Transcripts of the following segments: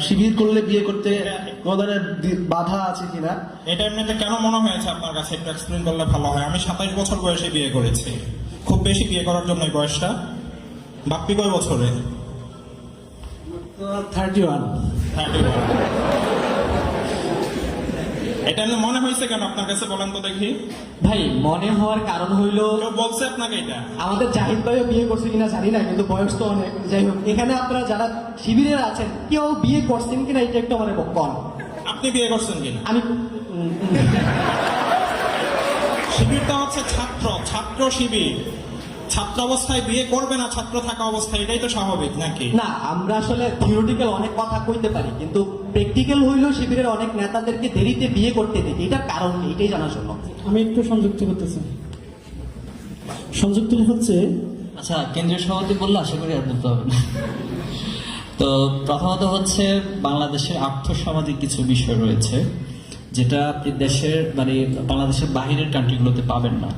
শিবির করলে বিয়ে করতে কোনো ধরনের বাধা আছে কিনা? এটা এমনিতে কেন মনে হয়েছে আপনার কাছে একটু এক্সপ্লেন করলে ভালো হয়। আমি 27 বছর বয়সে বিয়ে করেছি। খুব বেশি বিয়ে করার জন্য এই বয়সটা। বাপ্পি কয় বছরে? 31। এটা এমনি মনে হয়েছে কেন আপনার কাছে, বলেন তো দেখি। ভাই মনে হওয়ার কারণ হইলো কেউ বলছে আপনাকে এটা? আমাদের জাহিদ ভাইও বিয়ে করছে কিনা জানি না, কিন্তু বয়স তো অনেক। যাই হোক, এখানে আপনারা যারা শিবিরের আছেন কেউ বিয়ে করছেন কিনা এটা একটু আমার কন। আপনি বিয়ে করছেন কিনা? আমি শিবিরটা হচ্ছে ছাত্র শিবির। ছাত্র অবস্থায় বিয়ে করবে না ছাত্র থাকা অবস্থায়, এটাই তো স্বাভাবিক নাকি? না, আমরা আসলে থিওরিটিক্যাল অনেক কথা কইতে পারি, কিন্তু প্র্যাকটিক্যাল হইলো শিবিরের অনেক নেতাদেরকে দেরিতে বিয়ে করতে দিতে। এটার কারণ কি এটাই জানার জন্য। আমি একটু সংযুক্ত করতেছি। সংযুক্ত হচ্ছে, আচ্ছা, কেন্দ্রীয় সভাপতি বললে আশা করি আর বলতে হবে না। তো প্রথমত হচ্ছে বাংলাদেশের আর্থসামাজিক কিছু বিষয় রয়েছে যেটা আপনি দেশের মানে বাংলাদেশের বাহিরের কান্ট্রিগুলোতে পাবেন না।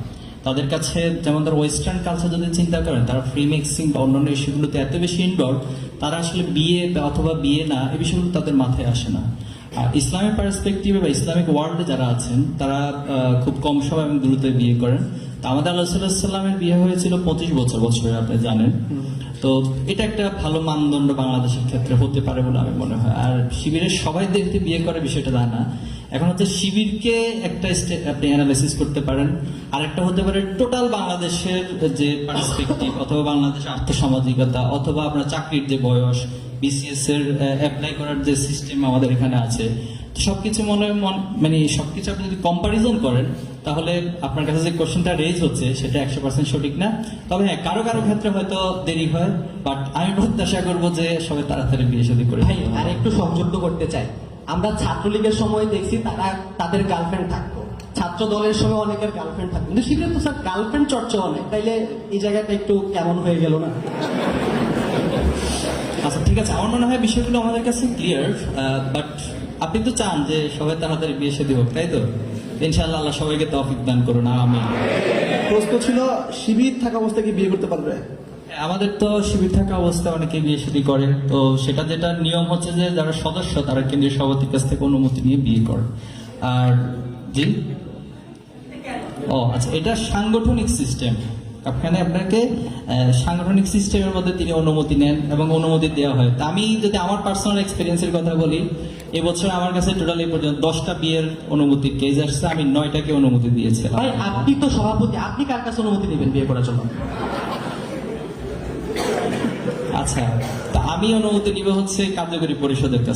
তাদের কাছে যেমন ধর ওয়েস্টার্ন কালচার যদি চিন্তা করেন, তারা ফ্রি মিক্সিং বা অন্যান্য ইস্যুগুলোতে এত বেশি ইনভলভ, তারা আসলে বিয়ে অথবা বিয়ে না এই বিষয়গুলো তাদের মাথায় আসে না। আর ইসলামিক পার্সপেক্টিভে বা ইসলামিক ওয়ার্ল্ডে যারা আছেন তারা খুব কম সময় এবং দ্রুত বিয়ে করেন। তো আমাদের আল্লাহ সাল্লামের বিয়ে হয়েছিল 25 বছরে, আপনি জানেন। তো এটা একটা ভালো মানদণ্ড বাংলাদেশের ক্ষেত্রে হতে পারে বলে আমি মনে হয়। আর শিবিরের সবাই দেখতে বিয়ে করে বিষয়টা তা না। এখন হচ্ছে শিবিরকে একটা আপনি অ্যানালাইসিস করতে পারেন, আর একটা হতে পারে টোটাল বাংলাদেশের যে পার্সপেক্টিভ, অথবা বাংলাদেশের আর্থসামাজিকতা, অথবা আপনার চাকরির যে বয়স, বিসিএস এর অ্যাপ্লাই করার যে সিস্টেম আমাদের এখানে আছে, সবকিছু মানে সবকিছু আপনি যদি কম্পারিজন করেন তাহলে আপনার কাছে যে কোশ্চেনটা রেজ হচ্ছে সেটা 100% সঠিক না। তবে হ্যাঁ, কারো ক্ষেত্রে হয়তো দেরি হয়, বাট আমি প্রত্যাশা করবো যে সবাই তাড়াতাড়ি বিয়ে শাদী করে। ভাই আর একটু সংযুক্ত করতে চাই, আমরা ছাত্রলীগের সময় দেখছি তারা তাদের গার্লফ্রেন্ড থাকতো, ছাত্র দলের সময় অনেকের গার্লফ্রেন্ড থাকতো, কিন্তু শিবিরে তো স্যার গার্লফ্রেন্ড চর্চা অনেক, তাইলে এই জায়গাটা একটু কেমন হয়ে গেল না? আচ্ছা ঠিক আছে, আমার মনে হয় বিষয়গুলো আমাদের কাছে ক্লিয়ার। বাট আপনি তো চান যে সবাই তাড়াতাড়ি বিয়ে শাদী হোক, তাই তো? ইনশাআল্লাহ আল্লাহ সবাইকে তৌফিক দান করুন, আমিন। প্রশ্ন ছিল শিবির থাকা অবস্থায় কি বিয়ে করতে পারবে? আমাদের তো শিবির থাকা অবস্থায় অনেকে বিয়ে শাদী করে। তো সেটা যেটা নিয়ম হচ্ছে যে যারা সদস্য তারা কেন্দ্রীয় সভাপতির কাছ থেকে অনুমতি নিয়ে বিয়ে করে। আর জি, ও আচ্ছা, এটা সাংগঠনিক সিস্টেম। এখানে আপনাকে সাংগঠনিক সিস্টেমের মধ্যে তিনি অনুমতি নেন এবং অনুমতি দেওয়া হয়। তা আমি যদি আমার পার্সোনাল এক্সপিরিয়েন্সের কথা বলি, এবছর আমার কাছে টোটাল এই পর্যন্ত 10টা বিয়ের অনুমতির কেস আসছে, আমি 9টাকে অনুমতি দিয়েছিলাম। ভাই আপনি তো সভাপতি, আপনি কার কাছে অনুমতি নেবেন বিয়ে করার জন্য? আচ্ছা, তা আমি অনুমতি নিব হচ্ছে কার্যকরী পরিষদের কাছে।